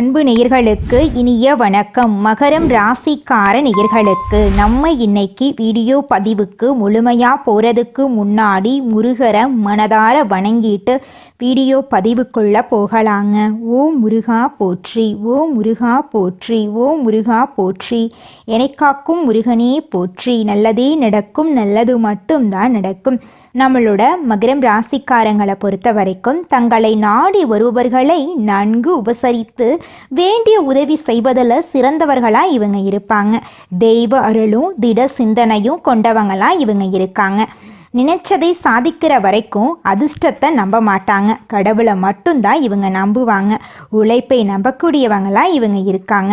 அன்பு நேயர்களுக்கு இனிய வணக்கம். மகரம் ராசிக்கார நேயர்களுக்கு நம்ம இன்னைக்கு வீடியோ பதிவுக்கு முழுமையாக போகிறதுக்கு முன்னாடி முருகரை மனதார வணங்கிட்டு வீடியோ பதிவுக்குள்ள போகலாங்க. ஓம் முருகா போற்றி, ஓம் முருகா போற்றி, ஓம் முருகா போற்றி. என்னை காக்கும் முருகனே போற்றி. நல்லதே நடக்கும், நல்லது மட்டும்தான் நடக்கும். நம்மளோட மகரம் ராசிக்காரங்களை பொறுத்த வரைக்கும் தங்களை நாடி வருபவர்களை நன்கு உபசரித்து வேண்டிய உதவி செய்வதில் சிறந்தவர்களாக இவங்க இருப்பாங்க. தெய்வ அருளும் திட சிந்தனையும் கொண்டவங்களாக இவங்க இருக்காங்க. நினைச்சதை சாதிக்கிற வரைக்கும் அதிர்ஷ்டத்தை நம்ப மாட்டாங்க. கடவுளை மட்டும்தான் இவங்க நம்புவாங்க. உழைப்பை நம்பக்கூடியவங்களாக இவங்க இருக்காங்க.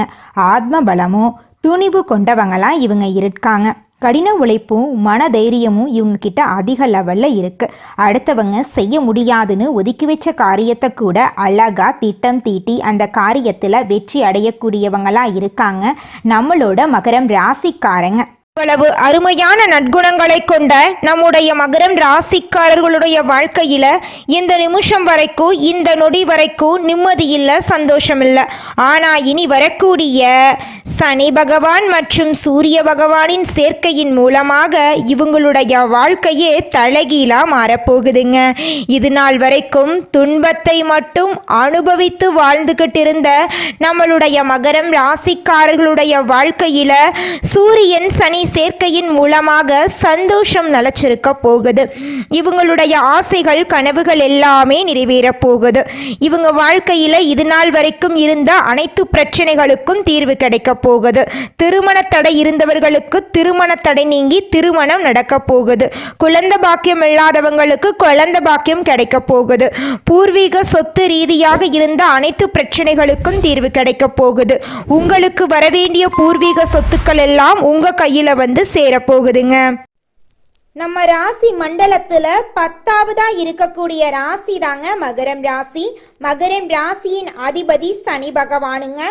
ஆத்ம பலமும் துணிவு கொண்டவங்களாக இவங்க இருக்காங்க. கடின உழைப்பும் மன தைரியமும் இவங்க கிட்ட அதிக லெவலில் இருக்குது. அடுத்தவங்க செய்ய முடியாதுன்னு ஒதுக்கி வச்ச காரியத்தை கூட அழகாக திட்டம் தீட்டி அந்த காரியத்தில் வெற்றி அடையக்கூடியவங்களாக இருக்காங்க நம்மளோட மகரம் ராசிக்காரங்க. இவ்வளவு அருமையான நற்குணங்களை கொண்ட நம்முடைய மகரம் ராசிக்காரர்களுடைய வாழ்க்கையில இந்த நிமிஷம் வரைக்கும், இந்த நொடி வரைக்கும் நிம்மதி இல்லை, சந்தோஷம் இல்லை. ஆனா இனி வரக்கூடிய சனி பகவான் மற்றும் சூரிய பகவானின் சேர்க்கையின் மூலமாக இவங்களுடைய வாழ்க்கையே தலைகீழா மாறப்போகுதுங்க. இது நாள் வரைக்கும் துன்பத்தை மட்டும் அனுபவித்து வாழ்ந்துகிட்டு இருந்த நம்மளுடைய மகரம் ராசிக்காரர்களுடைய வாழ்க்கையில சூரியன் சனி சேர்க்கையின் மூலமாக சந்தோஷம் நிலச்சிருக்க போகுது. இவங்களுடைய ஆசைகள் கனவுகள் எல்லாமே நிறைவேற போகுது. இவங்க வாழ்க்கையில இது நாள் வரைக்கும் இருந்த அனைத்து பிரச்சனைகளுக்கும் தீர்வு கிடைக்க போகுது. திருமண தடை இருந்தவர்களுக்கு திருமண தடை நீங்கி திருமணம் நடக்க போகுது. குழந்தை பாக்கியம் இல்லாதவங்களுக்கு குழந்தை பாக்கியம் கிடைக்க போகுது. பூர்வீக சொத்து ரீதியாக இருந்த அனைத்து பிரச்சனைகளுக்கும் தீர்வு கிடைக்க போகுது. உங்களுக்கு வரவேண்டிய பூர்வீக சொத்துக்கள் எல்லாம் உங்க கையில வந்து சேரப்போகுதுங்க. நம்ம ராசி மண்டலத்துல 10ஆவதா இருக்கக்கூடிய ராசி தாங்க மகரம் ராசி. மகரம் ராசியின் அதிபதி சனி பகவானுங்க.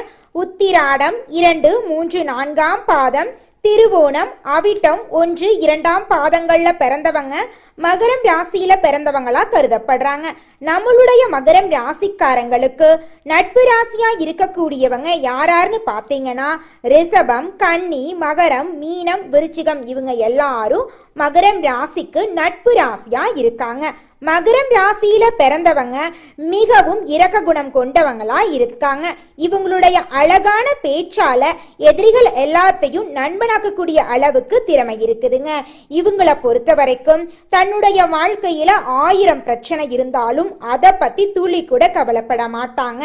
உத்திராடம் 2, 3, 4ஆம் பாதம், திருவோணம், அவிட்டம் 1, 2ஆம் பாதங்கள்ல பிறந்தவங்க மகரம் ராசியில பிறந்தவங்களா கருதப்படுறாங்க. நம்மளுடைய மகரம் ராசிக்காரங்களுக்கு நட்பு ராசியா இருக்கக்கூடியவங்க யாராருன்னு பார்த்தீங்கன்னா ரிஷபம், கன்னி, மகரம், மீனம், விருச்சிகம் இவங்க எல்லாரும் மகரம் ராசிக்கு நட்பு ராசியா இருக்காங்க. மகரம் ராசியில பிறந்தவங்க மிகவும் இரக்க குணம் கொண்டவங்களா இருக்காங்க. இவங்களுடைய அழகான பேச்சால எதிரிகள் எல்லாத்தையும் நண்பனாக்கக்கூடிய அளவுக்கு திறமை இருக்குதுங்க. இவங்களை பொறுத்த வரைக்கும் தன்னுடைய வாழ்க்கையில 1000 பிரச்சனை இருந்தாலும் அதை பத்தி துளி கூட கவலைப்பட மாட்டாங்க.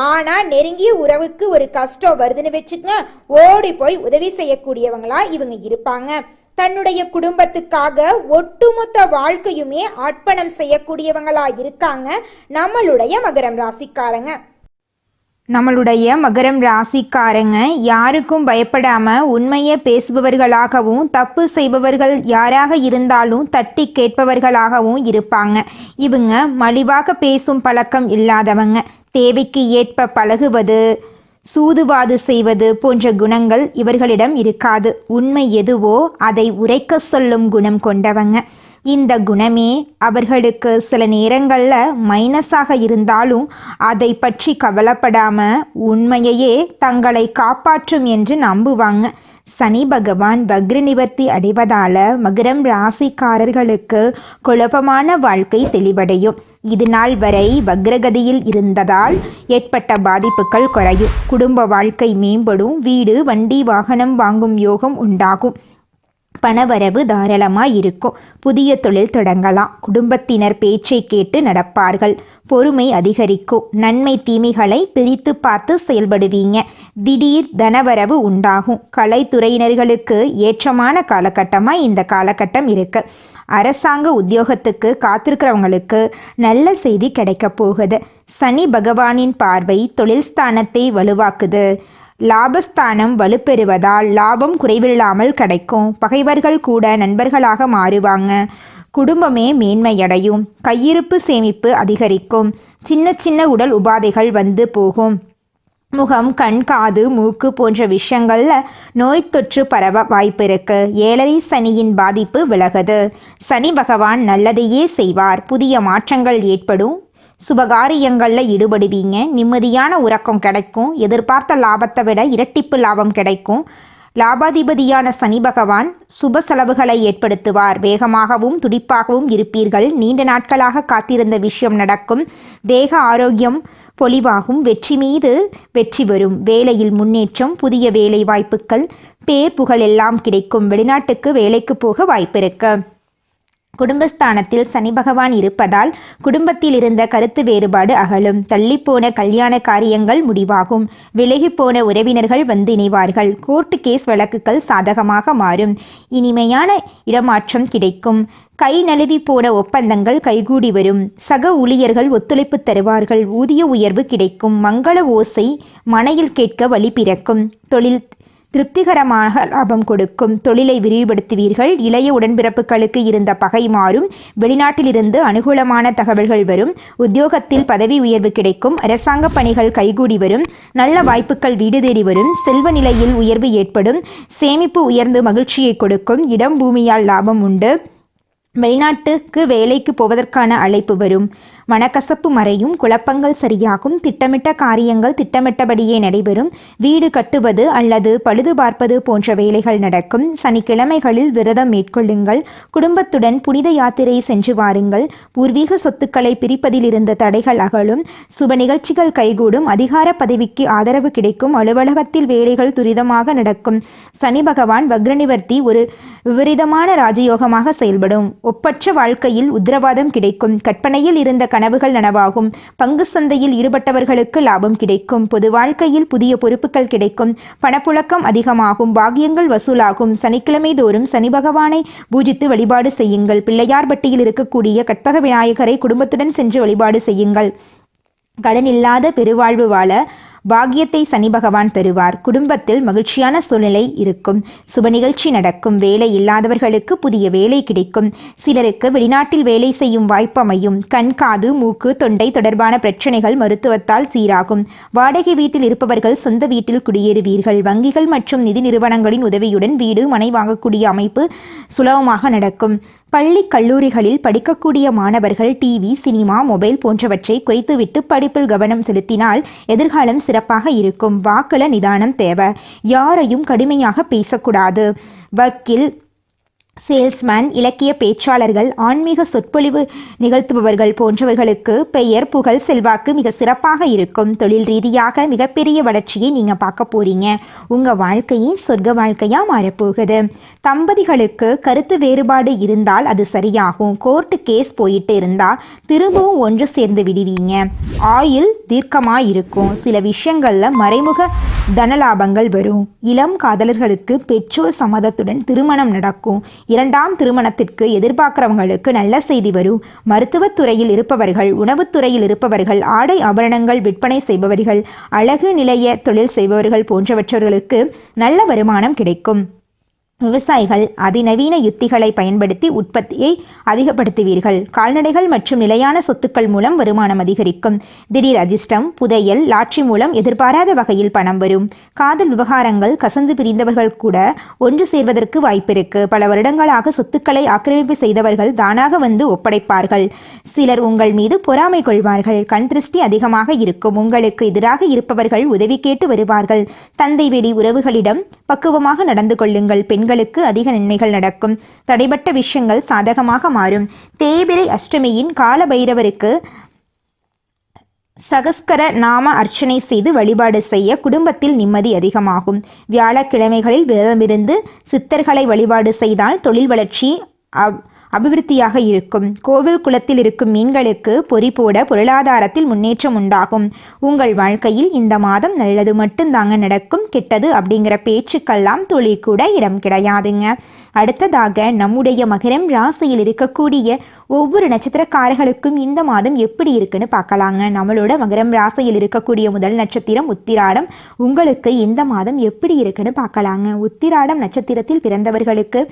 ஆனா நெருங்கிய உறவுக்கு ஒரு கஷ்டம் வருதுன்னு வச்சுக்கங்க, ஓடி போய் உதவி செய்யக்கூடியவங்களா இவங்க இருப்பாங்க. தன்னுடைய குடும்பத்துக்காக ஒட்டுமொத்த வாழ்க்கையுமே அர்ப்பணம் செய்யக்கூடியவங்களா இருக்காங்க நம்மளுடைய மகரம் ராசிக்காரங்க. நம்மளுடைய மகரம் ராசிக்காரங்க யாருக்கும் பயப்படாம உண்மையை பேசுபவர்களாகவும் தப்பு செய்பவர்கள் யாராக இருந்தாலும் தட்டி கேட்பவர்களாகவும் இருப்பாங்க. இவங்க மலிவாக பேசும் பழக்கம் இல்லாதவங்க. தேவைக்கு ஏற்ப பழகுவது, சூதுவாது செய்வது போன்ற குணங்கள் இவர்களிடம் இருக்காது. உண்மை எதுவோ அதை உரைக்க சொல்லும் குணம் கொண்டவங்க. இந்த குணமே அவர்களுக்கு சில நேரங்களில் மைனஸாக இருந்தாலும் அதை பற்றி கவலைப்படாம உண்மையையே தங்களை காப்பாற்றும் என்று நம்புவாங்க. சனி பகவான் வக்ர நிவர்த்தி அடைவதால மகரம் ராசிக்காரர்களுக்கு குழப்பமான வாழ்க்கை தெளிவடையும். இது நாள் வரை வக்ரகதியில் இருந்ததால் ஏற்பட்ட பாதிப்புகள் குறையும். குடும்ப வாழ்க்கை மேம்படும். வீடு, வண்டி, வாகனம் வாங்கும் யோகம் உண்டாகும். பணவரவு தாராளமாக இருக்கும். புதிய தொழில் தொடங்கலாம். குடும்பத்தினர் பேச்சை கேட்டு நடப்பார்கள். பொறுமை அதிகரிக்கும். நன்மை தீமைகளை பிரித்து பார்த்து செயல்படுவீங்க. திடீர் தனவரவு உண்டாகும். கலைத்துறையினர்களுக்கு ஏற்றமான காலகட்டமாக இந்த காலகட்டம் இருக்கு. அரசாங்க உத்தியோகத்துக்கு காத்திருக்கிறவங்களுக்கு நல்ல செய்தி கிடைக்க போகுது. சனி பகவானின் பார்வை தொழில் ஸ்தானத்தை வலுவாக்குது. லாபஸ்தானம் வலுப்பெறுவதால் லாபம் குறைவில்லாமல் கிடைக்கும். பகைவர்கள் கூட நண்பர்களாக மாறுவாங்க. குடும்பமே மேன்மையடையும். கையிருப்பு சேமிப்பு அதிகரிக்கும். சின்ன சின்ன உடல் உபாதைகள் வந்து போகும். முகம், கண், காது, மூக்கு போன்ற விஷயங்கள்ல நோய் தொற்று பரவ வாய்ப்பு இருக்கு. 7.5 சனியின் பாதிப்பு விலகுது. சனி பகவான் நல்லதையே செய்வார். புதிய மாற்றங்கள் ஏற்படும். சுபகாரியங்களில் ஈடுபடுவீங்க. நிம்மதியான உறக்கம் கிடைக்கும். எதிர்பார்த்த லாபத்தை விட இரட்டிப்பு லாபம் கிடைக்கும். லாபாதிபதியான சனி பகவான் சுப செலவுகளை ஏற்படுத்துவார். வேகமாகவும் துடிப்பாகவும் இருப்பீர்கள். நீண்ட நாட்களாக காத்திருந்த விஷயம் நடக்கும். தேக ஆரோக்கியம் பொலிவாகும். வெற்றி மீது வெற்றி வரும். வேலையில் முன்னேற்றம், புதிய வேலை வாய்ப்புகள், பேர் புகழ் எல்லாம் கிடைக்கும். வெளிநாட்டுக்கு வேலைக்கு போக வாய்ப்பிருக்கு. குடும்பஸ்தானத்தில் சனி பகவான் இருப்பதால் குடும்பத்தில் இருந்த கருத்து வேறுபாடு அகலும். தள்ளிப்போன கல்யாண காரியங்கள் முடிவாகும். விலகிப்போன உறவினர்கள் வந்து இணைவார்கள். கோர்ட்டு கேஸ் வழக்குகள் சாதகமாக மாறும். இனிமையான இடமாற்றம் கிடைக்கும். கை நழுவி போன ஒப்பந்தங்கள் கைகூடி வரும். சக ஊழியர்கள் ஒத்துழைப்பு தருவார்கள். ஊதிய உயர்வு கிடைக்கும். மங்கள ஓசை மனையில் கேட்க வழி பிறக்கும். தொழில் திருப்திகரமாக லாபம் கொடுக்கும். தொழிலை விரிவுபடுத்துவீர்கள். இளைய உடன்பிறப்புகளுக்கு இருந்த பகை மாறும். வெளிநாட்டிலிருந்து அனுகூலமான தகவல்கள் வரும். உத்தியோகத்தில் பதவி உயர்வு கிடைக்கும். அரசாங்க பணிகள் கைகூடி வரும். நல்ல வாய்ப்புகள் வீடு தேடி வரும். செல்வ நிலையில் உயர்வு ஏற்படும். சேமிப்பு உயர்ந்து மகிழ்ச்சியை கொடுக்கும். இடம் பூமியால் லாபம் உண்டு. வெளிநாட்டுக்கு வேலைக்கு போவதற்கான அழைப்பு வரும். மனக்கசப்பு மறையும். குழப்பங்கள் சரியாகும். திட்டமிட்ட காரியங்கள் திட்டமிட்டபடியே நடைபெறும். வீடு கட்டுவது அல்லது பழுது பார்ப்பது போன்ற வேலைகள் நடக்கும். சனிக்கிழமைகளில் விரதம் மேற்கொள்ளுங்கள். குடும்பத்துடன் புனித யாத்திரை சென்று வாருங்கள். பூர்வீக சொத்துக்களை பிரிப்பதில் இருந்த தடைகள் அகலும். சுப நிகழ்ச்சிகள் கைகூடும். அதிகார பதவிக்கு ஆதரவு கிடைக்கும். அலுவலகத்தில் வேலைகள் துரிதமாக நடக்கும். சனி பகவான் வக்ரநிவர்த்தி ஒரு விபரீதமான ராஜயோகமாக செயல்படும். ஒப்பற்ற வாழ்க்கையில் உத்தரவாதம் கிடைக்கும். கற்பனையில் இருந்த கனவுகள் நனவாகும். பங்கு சந்தையில் ஈடுபட்டவர்களுக்கு லாபம் கிடைக்கும். பொது வாழ்க்கையில் புதிய பொறுப்புகள் கிடைக்கும். பணப்புழக்கம் அதிகமாகும். பாக்கியங்கள் வசூலாகும். சனிக்கிழமை தோறும் சனி பகவானை பூஜித்து வழிபாடு செய்யுங்கள். பிள்ளையார்பட்டியில் இருக்கக்கூடிய கற்பக விநாயகரை குடும்பத்துடன் சென்று வழிபாடு செய்யுங்கள். கடன் இல்லாத பெருவாழ்வு வாழ பாக்கியத்தை சனி பகவான் தருவார். குடும்பத்தில் மகிழ்ச்சியான சூழ்நிலை இருக்கும். சுப நிகழ்ச்சி நடக்கும். வேலை இல்லாதவர்களுக்கு புதிய வேலை கிடைக்கும். சிலருக்கு வெளிநாட்டில் வேலை செய்யும் வாய்ப்பு அமையும். கண், காது, மூக்கு, தொண்டை தொடர்பான பிரச்சனைகள் மருத்துவத்தால் சீராகும். வாடகை வீட்டில் இருப்பவர்கள் சொந்த வீட்டில் குடியேறுவீர்கள். வங்கிகள் மற்றும் நிதி நிறுவனங்களின் உதவியுடன் வீடு, மனை வாங்கக்கூடிய அமைப்பு சுலபமாக நடக்கும். பள்ளி கல்லூரிகளில் படிக்கக்கூடிய மாணவர்கள் டிவி, சினிமா, மொபைல் போன்றவற்றை குறைத்துவிட்டு படிப்பில் கவனம் செலுத்தினால் எதிர்காலம் சிறப்பாக இருக்கும். வாக்குல நிதானம் தேவை. யாரையும் கடுமையாக பேசக்கூடாது. வக்கீல், சேல்ஸ்மேன், இலக்கிய பேச்சாளர்கள், ஆன்மீக சொற்பொழிவு நிகழ்த்துபவர்கள் போன்றவர்களுக்கு பெயர், புகழ், செல்வாக்கு மிக சிறப்பாக இருக்கும். தொழில் ரீதியாக மிகப்பெரிய வளர்ச்சியை நீங்க பார்க்க போறீங்க. உங்க வாழ்க்கையை சொர்க்க வாழ்க்கையா மாறப்போகுது. தம்பதிகளுக்கு கருத்து வேறுபாடு இருந்தால் அது சரியாகும். கோர்ட்டு கேஸ் போயிட்டு இருந்தா திரும்பவும் ஒன்று சேர்ந்து விடுவீங்க. ஆயுள் தீர்க்கமாக இருக்கும். சில விஷயங்கள்ல மறைமுக தனலாபங்கள் வரும். இளம் காதலர்களுக்கு பெற்றோர் சம்மதத்துடன் திருமணம் நடக்கும். இரண்டாம் திருமணத்திற்கு எதிர்பார்க்கிறவங்களுக்கு நல்ல செய்தி வரும். மருத்துவத்துறையில் இருப்பவர்கள், உணவுத்துறையில் இருப்பவர்கள், ஆடை ஆபரணங்கள் விற்பனை செய்பவர்கள், அழகு நிலைய தொழில் செய்பவர்கள் போன்றவற்றவர்களுக்கு நல்ல வருமானம் கிடைக்கும். விவசாயிகள் அதிநவீன யுத்திகளை பயன்படுத்தி உற்பத்தியை அதிகப்படுத்துவீர்கள். கால்நடைகள் மற்றும் நிலையான சொத்துக்கள் மூலம் வருமானம் அதிகரிக்கும். திடீர் அதிர்ஷ்டம், புதையல், லாட்ரி மூலம் எதிர்பாராத வகையில் பணம் வரும். காதல் விவகாரங்கள் கசந்து பிரிந்தவர்கள் கூட ஒன்று சேர்வதற்கு வாய்ப்பிருக்கு. பல வருடங்களாக சொத்துக்களை ஆக்கிரமிப்பு செய்தவர்கள் தானாக வந்து ஒப்படைப்பார்கள். சிலர் உங்கள் மீது பொறாமை கொள்வார்கள். கண் திருஷ்டி அதிகமாக இருக்கும். உங்களுக்கு எதிராக இருப்பவர்கள் உதவி கேட்டு வருவார்கள். தந்தை வெளி உறவுகளிடம் பக்குவமாக நடந்து கொள்ளுங்கள். பெண்களுக்கு அதிக நன்மைகள் நடக்கும். தடைபட்ட விஷயங்கள் சாதகமாக மாறும். தேய்பிறை அஷ்டமியின் கால பைரவருக்கு சகஸ்கர நாம அர்ச்சனை செய்து வழிபாடு செய்ய குடும்பத்தில் நிம்மதி அதிகமாகும். வியாழக்கிழமைகளில் விரதமிருந்து சித்தர்களை வழிபாடு செய்தால் தொழில் வளர்ச்சி அபிவிருத்தியாக இருக்கும். கோவில் குளத்தில் இருக்கும் மீன்களுக்கு பொறி போட பொருளாதாரத்தில் முன்னேற்றம் உண்டாகும். உங்கள் வாழ்க்கையில் இந்த மாதம் நல்லது மட்டும்தாங்க நடக்கும். கெட்டது அப்படிங்கிற பேச்சுக்கெல்லாம் துளி கூட இடம் கிடையாதுங்க. அடுத்ததாக நம்முடைய மகரம் ராசியில் இருக்கக்கூடிய ஒவ்வொரு நட்சத்திரக்காரர்களுக்கும் இந்த மாதம் எப்படி இருக்குன்னு பார்க்கலாங்க. நம்மளோட மகரம் ராசியில் இருக்கக்கூடிய முதல் நட்சத்திரம் உத்திராடம். உங்களுக்கு இந்த மாதம் எப்படி இருக்குன்னு பார்க்கலாங்க. உத்திராடம் நட்சத்திரத்தில் பிறந்தவர்களுக்கு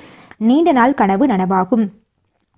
நீண்ட நாள் கனவு நனவாகும்.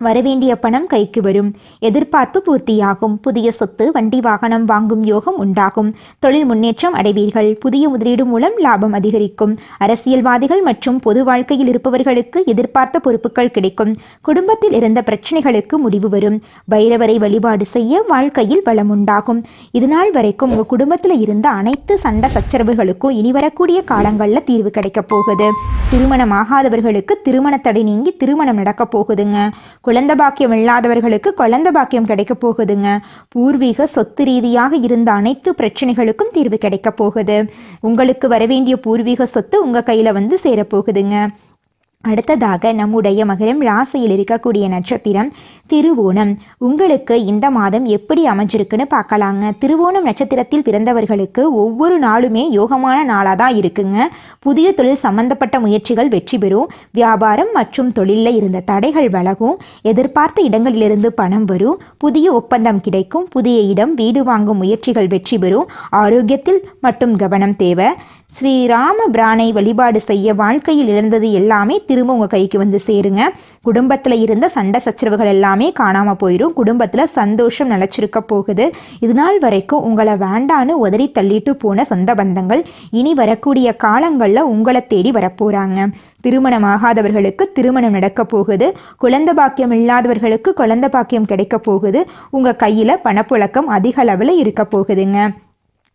வரவேண்டிய பணம் கைக்கு வரும். எதிர்பார்ப்பு பூர்த்தியாகும். புதிய சொத்து, வண்டி, வாகனம் வாங்கும் யோகம் உண்டாகும். தொழில் முன்னேற்றம் அடைவீர்கள். புதிய முதலீடு மூலம் லாபம் அதிகரிக்கும். அரசியல்வாதிகள் மற்றும் பொது வாழ்க்கையில் இருப்பவர்களுக்கு எதிர்பார்த்த பொறுப்புகள் கிடைக்கும். குடும்பத்தில் இருந்த பிரச்சனைகளுக்கு முடிவு வரும். பைரவரை வழிபாடு செய்ய வாழ்க்கையில் வளம் உண்டாகும். இதுநாள் வரைக்கும் உங்க குடும்பத்தில் இருந்த அனைத்து சண்டை சச்சரவுகளுக்கும் இனி வரக்கூடிய காலங்களில் தீர்வு கிடைக்க போகுது. திருமணமாகாதவர்களுக்கு திருமண தடை நீங்கி திருமணம் நடக்க போகுதுங்க. குழந்தை பாக்கியம் இல்லாதவர்களுக்கு குழந்தை பாக்கியம் கிடைக்க போகுதுங்க. பூர்வீக சொத்து ரீதியாக இருந்த அனைத்து பிரச்சனைகளுக்கும் தீர்வு கிடைக்க போகுது. உங்களுக்கு வரவேண்டிய பூர்வீக சொத்து உங்க கையில வந்து சேரப்போகுதுங்க. அடுத்ததாக நம்முடைய மகரம் ராசியில் இருக்கக்கூடிய நட்சத்திரம் திருவோணம். உங்களுக்கு இந்த மாதம் எப்படி அமைஞ்சிருக்குன்னு பார்க்கலாங்க. திருவோணம் நட்சத்திரத்தில் பிறந்தவர்களுக்கு ஒவ்வொரு நாளுமே யோகமான நாளாக தான் இருக்குங்க. புதிய தொழில் சம்பந்தப்பட்ட முயற்சிகள் வெற்றி பெறும். வியாபாரம் மற்றும் தொழிலில் இருந்த தடைகள் விலகும். எதிர்பார்த்த இடங்களிலிருந்து பணம் வரும். புதிய ஒப்பந்தம் கிடைக்கும். புதிய இடம், வீடு வாங்கும் முயற்சிகள் வெற்றி பெறும். ஆரோக்கியத்தில் மட்டும் கவனம் தேவை. ஸ்ரீராம பிரானை வழிபாடு செய்ய வாழ்க்கையில் இழந்தது எல்லாமே திரும்ப உங்கள் கைக்கு வந்து சேருங்க. குடும்பத்தில் இருந்த சண்டை சச்சரவுகள் எல்லாமே காணாமல் போயிடும். குடும்பத்தில் சந்தோஷம் நிலச்சிருக்க போகுது. இது நாள் வரைக்கும் உங்களை வேண்டான்னு உதறி தள்ளிட்டு போன சொந்த பந்தங்கள் இனி வரக்கூடிய காலங்களில் உங்களை தேடி வரப்போகிறாங்க. திருமணம் ஆகாதவர்களுக்கு திருமணம் நடக்க போகுது. குழந்தை பாக்கியம் இல்லாதவர்களுக்கு குழந்தை பாக்கியம் கிடைக்க போகுது. உங்கள் கையில் பணப்புழக்கம் அதிக அளவில் இருக்க போகுதுங்க.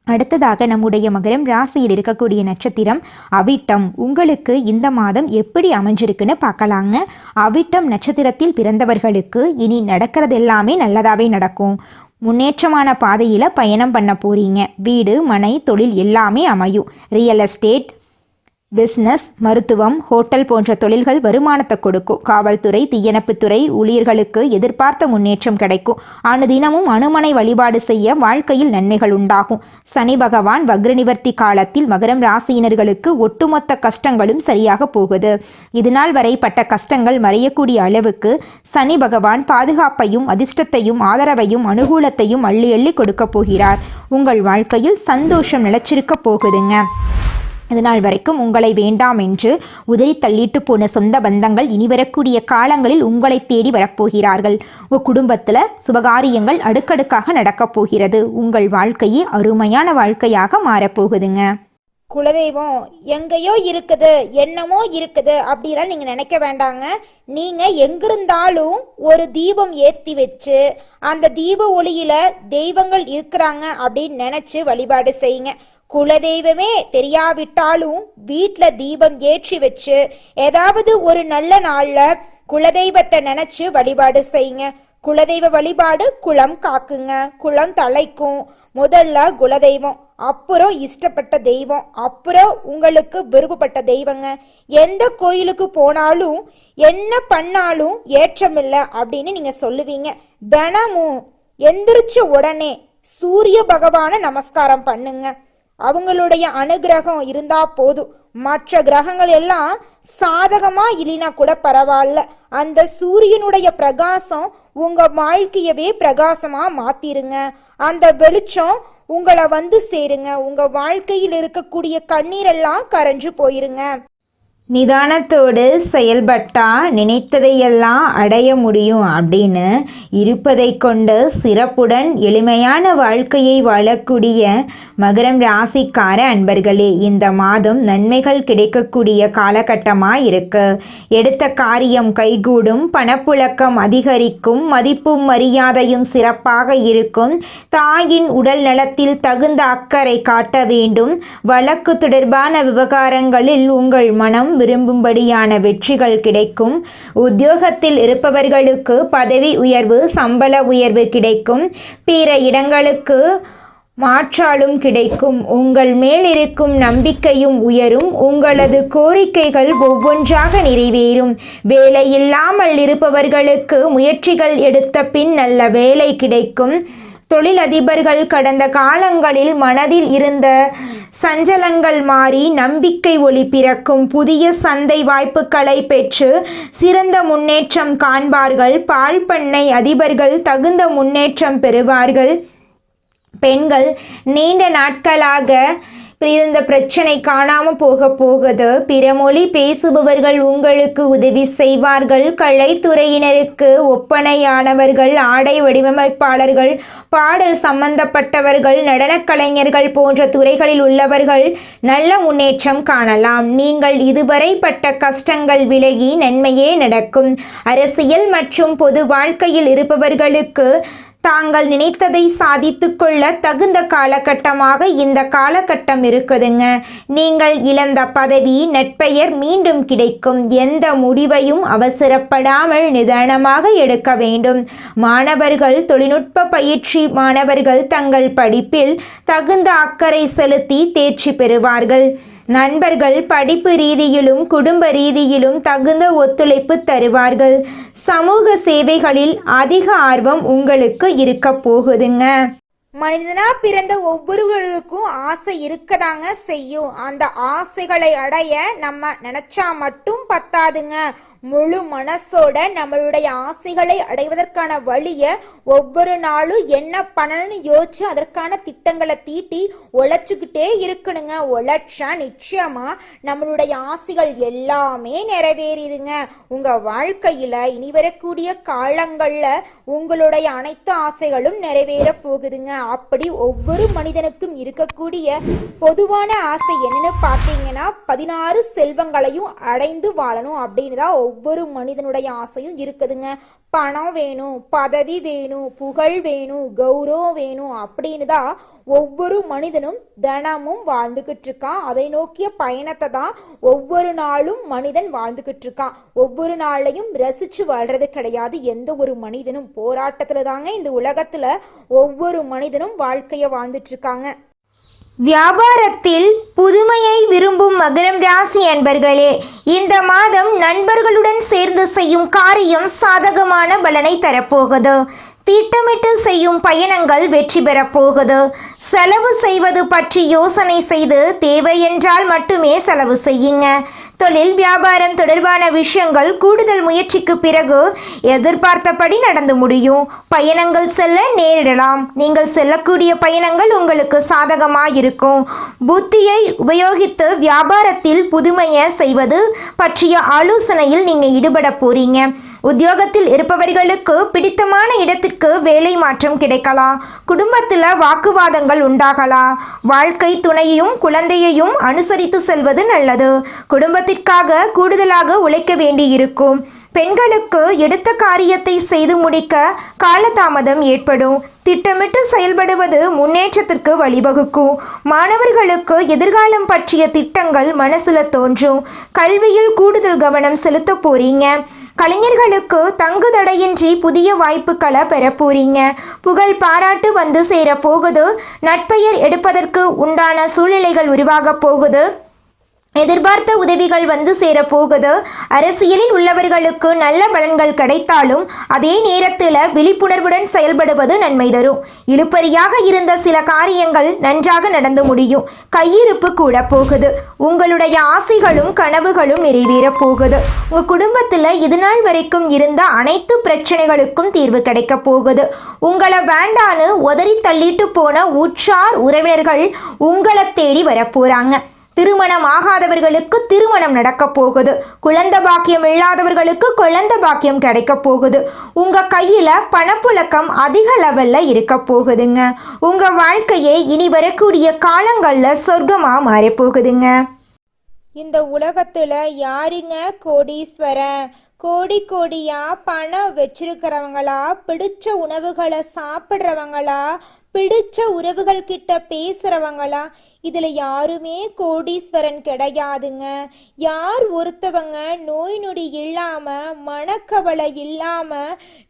அடுத்ததாக நம்முடைய மகரம் ராசியில் இருக்கக்கூடிய நட்சத்திரம் அவிட்டம். உங்களுக்கு இந்த மாதம் எப்படி அமைஞ்சிருக்குன்னு பார்க்கலாங்க. அவிட்டம் நட்சத்திரத்தில் பிறந்தவர்களுக்கு இனி நடக்கிறது எல்லாமே நல்லதாகவே நடக்கும். முன்னேற்றமான பாதையில் பயணம் பண்ண போறீங்க. வீடு, மனை, தொழில் எல்லாமே அமையும். ரியல் எஸ்டேட், பிஸ்னஸ், மருத்துவம், ஹோட்டல் போன்ற தொழில்கள் வருமானத்தை கொடுக்கும். காவல்துறை, தீயணைப்புத்துறை ஊழியர்களுக்கு எதிர்பார்த்த முன்னேற்றம் கிடைக்கும். அனுதினமும் அனுமனை வழிபாடு செய்ய வாழ்க்கையில் நன்மைகள் உண்டாகும். சனி பகவான் வக்ர நிவர்த்தி காலத்தில் மகரம் ராசியினர்களுக்கு ஒட்டுமொத்த கஷ்டங்களும் சரியாக போகுது. இதுநாள் வரை பட்ட கஷ்டங்கள் மறையக்கூடிய அளவுக்கு சனி பகவான் பாதுகாப்பையும் அதிர்ஷ்டத்தையும் ஆதரவையும் அனுகூலத்தையும் அள்ளி அள்ளி கொடுக்க போகிறார். உங்கள் வாழ்க்கையில் சந்தோஷம் நிலைச்சிருக்க போகுதுங்க. இதனால் வரைக்கும் உங்களை வேண்டாம் என்று உதறி தள்ளிட்டு போன சொந்த பந்தங்கள் இனி வரக்கூடிய காலங்களில் உங்களை தேடி வரப்போகிறார்கள். உங்கள் குடும்பத்தில் சுபகாரியங்கள் அடுக்கடுக்காக நடக்கப் போகிறது. உங்கள் வாழ்க்கையே அருமையான வாழ்க்கையாக மாறப்போகுதுங்க. குலதெய்வம் எங்கேயோ இருக்குது, என்னமோ இருக்குது அப்படிலாம் நீங்கள் நினைக்க வேண்டாங்க. நீங்கள் எங்கிருந்தாலும் ஒரு தீபம் ஏற்றி வச்சு அந்த தீப ஒளியில் தெய்வங்கள் இருக்கிறாங்க அப்படின்னு நினச்சி வழிபாடு செய்யுங்க. குலதெய்வமே தெரியாவிட்டாலும் வீட்டில் தீபம் ஏற்றி வச்சு ஏதாவது ஒரு நல்ல நாளில் குலதெய்வத்தை நினச்சி வழிபாடு செய்யுங்க. குலதெய்வ வழிபாடு குலம் காக்குங்க, குலம் தலைக்கும். முதல்ல குலதெய்வம், அப்புறம் இஷ்டப்பட்ட தெய்வம், அப்புறம் உங்களுக்கு விருப்பப்பட்ட தெய்வங்க. எந்த கோயிலுக்கு போனாலும் என்ன பண்ணாலும் ஏற்றமில்லை அப்படின்னு நீங்கள் சொல்லுவீங்க. தினமும் எந்திரிச்ச உடனே சூரிய பகவானை நமஸ்காரம் பண்ணுங்க. அவங்களுடைய அனுகிரகம் இருந்தா போதும். மற்ற கிரகங்கள் எல்லாம் சாதகமா இல்லைனா கூட பரவாயில்ல. அந்த சூரியனுடைய பிரகாசம் உங்க வாழ்க்கையவே பிரகாசமா மாத்திருங்க. அந்த வெளிச்சம் உங்களை வந்து சேருங்க. உங்க வாழ்க்கையில் இருக்கக்கூடிய கண்ணீரெல்லாம் கரைஞ்சு போயிருங்க. நிதானத்தோடு செயல்பட்டா நினைத்ததையெல்லாம் அடைய முடியும் அப்படின்னு இருப்பதை கொண்டு சிறப்புடன் எளிமையான வாழ்க்கையை வாழக்கூடிய மகரம் ராசிக்கார அன்பர்களே, இந்த மாதம் நன்மைகள் கிடைக்கக்கூடிய காலகட்டமாக இருக்கு. எடுத்த காரியம் கைகூடும். பணப்புழக்கம் அதிகரிக்கும். மதிப்பும் மரியாதையும் சிறப்பாக இருக்கும். தாயின் உடல் நலத்தில் தகுந்த அக்கறை காட்ட வேண்டும். வழக்கு தொடர்பான விவகாரங்களில் உங்கள் மனம் விரும்பும்படியான வெற்றிகள் கிடைக்கும். உத்தியோகத்தில் இருப்பவர்களுக்கு பதவி உயர்வு, சம்பள உயர்வு கிடைக்கும். பிற இடங்களுக்கு மாற்றாலும் கிடைக்கும். உங்கள் மேல் இருக்கும் நம்பிக்கையும் உயரும். உங்களது கோரிக்கைகள் ஒவ்வொன்றாக நிறைவேறும். வேலை இல்லாமல் இருப்பவர்களுக்கு முயற்சிகள் எடுத்த பின் நல்ல வேலை கிடைக்கும். தொழிலதிபர்கள் கடந்த காலங்களில் மனதில் இருந்த சஞ்சலங்கள் மாறி நம்பிக்கை ஒளி பிறக்கும். புதிய சந்தை வாய்ப்புகளை பெற்று சிறந்த முன்னேற்றம் காண்பார்கள். பால் பண்ணை அதிபர்கள் தகுந்த முன்னேற்றம் பெறுவார்கள். பெண்கள் நீண்ட நாட்களாக இருந்த பிரச்சனை காணாம போகுது. பிற மொழி பேசுபவர்கள் உங்களுக்கு உதவி செய்வார்கள். கலைத்துறையினருக்கு ஒப்பனையானவர்கள், ஆடை வடிவமைப்பாளர்கள், பாடல் சம்பந்தப்பட்டவர்கள், நடனக் கலைஞர்கள் போன்ற துறைகளில் உள்ளவர்கள் நல்ல முன்னேற்றம் காணலாம். நீங்கள் இதுவரை பட்ட கஷ்டங்கள் விலகி நன்மையே நடக்கும். அரசியல் மற்றும் பொது வாழ்க்கையில் இருப்பவர்களுக்கு தாங்கள் நினைத்ததை சாதித்து கொள்ள தகுந்த காலகட்டமாக இந்த காலகட்டம் இருக்குதுங்க. நீங்கள் இழந்த பதவி, நற்பெயர் மீண்டும் கிடைக்கும். எந்த முடிவையும் அவசரப்படாமல் நிதானமாக எடுக்க வேண்டும். மாணவர்கள், தொழில்நுட்ப பயிற்சி மாணவர்கள் தங்கள் படிப்பில் தகுந்த அக்கறை செலுத்தி தேர்ச்சி பெறுவார்கள். நண்பர்கள் படிப்பு ரீதியிலும் குடும்ப ரீதியிலும் தகுந்த ஒத்துழைப்பு தருவார்கள். சமூக சேவைகளில் அதிக ஆர்வம் உங்களுக்கு இருக்க போகுதுங்க. மனிதனா பிறந்த ஒவ்வொருவருக்கும் ஆசை இருக்கதாங்க செய்யும். அந்த ஆசைகளை அடைய நம்ம நினைச்சா மட்டும் பத்தாதுங்க. முழு மனசோட நம்மளுடைய ஆசைகளை அடைவதற்கான வழியை ஒவ்வொரு நாளும் என்ன பண்ணணும்னு யோசிச்சு அதற்கான திட்டங்களை தீட்டி உழைச்சிக்கிட்டே இருக்கணுங்க. உழைச்சா நிச்சயமா நம்மளுடைய ஆசைகள் எல்லாமே நிறைவேறிடுங்க. உங்க வாழ்க்கையில இனி வரக்கூடிய காலங்கள்ல உங்களுடைய அனைத்து ஆசைகளும் நிறைவேற போகுதுங்க. அப்படி ஒவ்வொரு மனிதனுக்கும் இருக்கக்கூடிய பொதுவான ஆசை என்னன்னு பார்த்தீங்கன்னா 16 செல்வங்களையும் அடைந்து வாழணும் அப்படின்னு தான் ஒவ்வொரு மனிதனுடைய ஆசையும் இருக்குதுங்க. பணம் வேணும், பதவி வேணும், புகழ் வேணும், கௌரவம் வேணும் அப்படின்னு தான் ஒவ்வொரு மனிதனும் தினமும் வாழ்ந்துகிட்டு இருக்கான். அதை நோக்கிய பயணத்தை தான் ஒவ்வொரு நாளும் மனிதன் வாழ்ந்துகிட்டு இருக்கான். ஒவ்வொரு நாளையும் ரசிச்சு வாழ்றது கிடையாது. எந்த ஒரு மனிதனும் போராட்டத்துல தாங்க இந்த உலகத்துல ஒவ்வொரு மனிதனும் வாழ்க்கைய வாழ்ந்துட்டு இருக்காங்க. வியாபாரத்தில் புதுமையை விரும்பும் மகரம் ராசி அன்பர்களே, இந்த மாதம் நண்பர்களுடன் சேர்ந்து செய்யும் காரியம் சாதகமான பலனை தரப்போகுது. திட்டமிட்டு செய்யும் பயணங்கள் வெற்றி பெறப்போகுது. செலவு செய்வது பற்றி யோசனை செய்து தேவையென்றால் மட்டுமே செலவு செய்யுங்க. தொழில் வியாபாரம் தொடர்பான விஷயங்கள் கூடுதல் முயற்சிக்கு பிறகு எதிர்பார்த்தபடி நடந்து முடியும். பயணங்கள் செல்ல நேரிடலாம். நீங்கள் செல்லக்கூடிய பயணங்கள் உங்களுக்கு சாதகமாக இருக்கும். புத்தியை உபயோகித்து வியாபாரத்தில் புதுமையை செய்வது பற்றிய ஆலோசனையில் நீங்கள் ஈடுபட போறீங்க. உத்தியோகத்தில் இருப்பவர்களுக்கு பிடித்தமான இடத்திற்கு வேலை மாற்றம் கிடைக்கலாம். குடும்பத்தில் வாக்குவாதங்கள் உண்டாகலாம். வாழ்க்கை துணையையும் குழந்தையையும் அனுசரித்து செல்வது நல்லது. குடும்பத்திற்காக கூடுதலாக உழைக்க வேண்டியிருக்கும். பெண்களுக்கு எடுத்த காரியத்தை செய்து முடிக்க காலதாமதம் ஏற்படும். திட்டமிட்டு செயல்படுவது முன்னேற்றத்திற்கு வழிவகுக்கும். மாணவர்களுக்கு எதிர்காலம் பற்றிய திட்டங்கள் மனசுல தோன்றும். கல்வியில் கூடுதல் கவனம் செலுத்த போறீங்க. கலைஞர்களுக்கு தங்கு தடையின்றி புதிய வாய்ப்புகளை பெற போறீங்க. புகழ் பாராட்டு வந்து சேர போகுது. நற்பெயர் எடுப்பதற்கு உண்டான சூழ்நிலைகள் உருவாக போகுது. எதிர்பார்த்த உதவிகள் வந்து சேரப்போகுது. அரசியலில் உள்ளவர்களுக்கு நல்ல பலன்கள் கிடைத்தாலும் அதே நேரத்தில் விழிப்புணர்வுடன் செயல்படுவது நன்மை தரும். இழுபறியாக இருந்த சில காரியங்கள் நன்றாக நடந்து முடியும். கையிருப்பு கூட போகுது. உங்களுடைய ஆசைகளும் கனவுகளும் நிறைவேற போகுது. உங்கள் குடும்பத்தில் இதுநாள் வரைக்கும் இருந்த அனைத்து பிரச்சனைகளுக்கும் தீர்வு கிடைக்க போகுது. உங்களை வேண்டான்னு உதறி தள்ளிட்டு போன உற்றார் உறவினர்கள் உங்களை தேடி வரப்போறாங்க. திருமணம் ஆகாதவர்களுக்கு திருமணம் நடக்க போகுது. குழந்தை பாக்கியம் இல்லாதவர்களுக்கு குழந்தை பாக்கியம் கிடைக்க போகுது. உங்க கையில பணப்புழக்கம் அதிக லெவல்ல இருக்க போகுதுங்க. உங்க வாழ்க்கையே இனி வரக்கூடிய காலங்கள்ல சொர்க்கமா மாறி போகுதுங்க. இந்த உலகத்துல யாருங்க கோடீஸ்வரன்? கோடி கோடியா பணம் வச்சிருக்கிறவங்களா, பிடிச்ச உணவுகளை சாப்பிட்றவங்களா, பிடிச்ச உறவுகள் கிட்ட பேசுறவங்களா? இதுல யாருமே கோடீஸ்வரன் கிடையாதுங்க. யார் ஒருத்தவங்க நோய் நொடி இல்லாம மனக்கவலை இல்லாம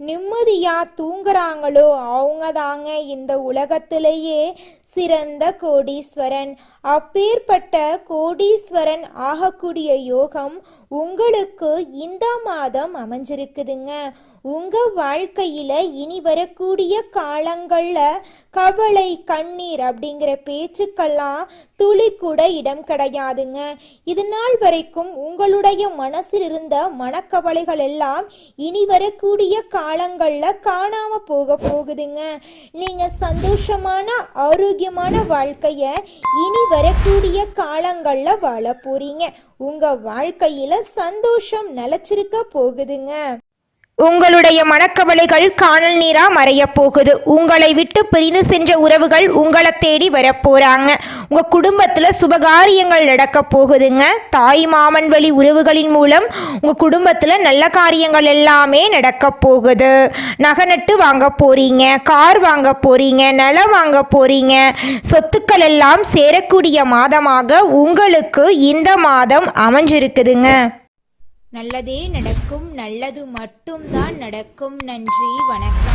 நிம்மதியா தூங்குறாங்களோ அவங்க தாங்க இந்த உலகத்திலேயே சிறந்த கோடீஸ்வரன். அப்பேற்பட்ட கோடீஸ்வரன் ஆகக்கூடிய யோகம் உங்களுக்கு இந்த மாதம் அமைஞ்சிருக்குதுங்க. உங்க வாழ்க்கையில இனி வரக்கூடிய காலங்கள்ல கவலை கண்ணீர் அப்படிங்கிற பேச்சுக்கெல்லாம் துளி கூட இடம் கிடையாதுங்க. இது நாள் வரைக்கும் உங்களுடைய மனசில் இருந்த மனக்கவலைகள் எல்லாம் இனி வரக்கூடிய காலங்கள்ல காணாம போகுதுங்க. நீங்க சந்தோஷமான ஆரோக்கியமான வாழ்க்கைய இனி வரக்கூடிய காலங்கள்ல வாழ போறீங்க. உங்க வாழ்க்கையில சந்தோஷம் நிலைச்சிருக்க போகுதுங்க. உங்களுடைய மனக்கவலைகள் காணல் நீரா மறைய போகுது. உங்களை விட்டு பிரிந்து சென்ற உறவுகள் உங்களை தேடி வரப்போறாங்க. உங்க குடும்பத்துல சுபகாரியங்கள் நடக்க போகுதுங்க. தாய் மாமன் வழி உறவுகளின் மூலம் உங்க குடும்பத்துல நல்ல காரியங்கள் எல்லாமே நடக்க போகுது. நகை நட்டு வாங்க போறீங்க, கார் வாங்க போறீங்க, நிலம் வாங்க போறீங்க. சொத்துக்கள் எல்லாம் சேரக்கூடிய மாதமாக உங்களுக்கு இந்த மாதம் அமைஞ்சிருக்குதுங்க. நல்லதே நடக்கும், நல்லது மட்டும்தான் நடக்கும். நன்றி, வணக்கம்.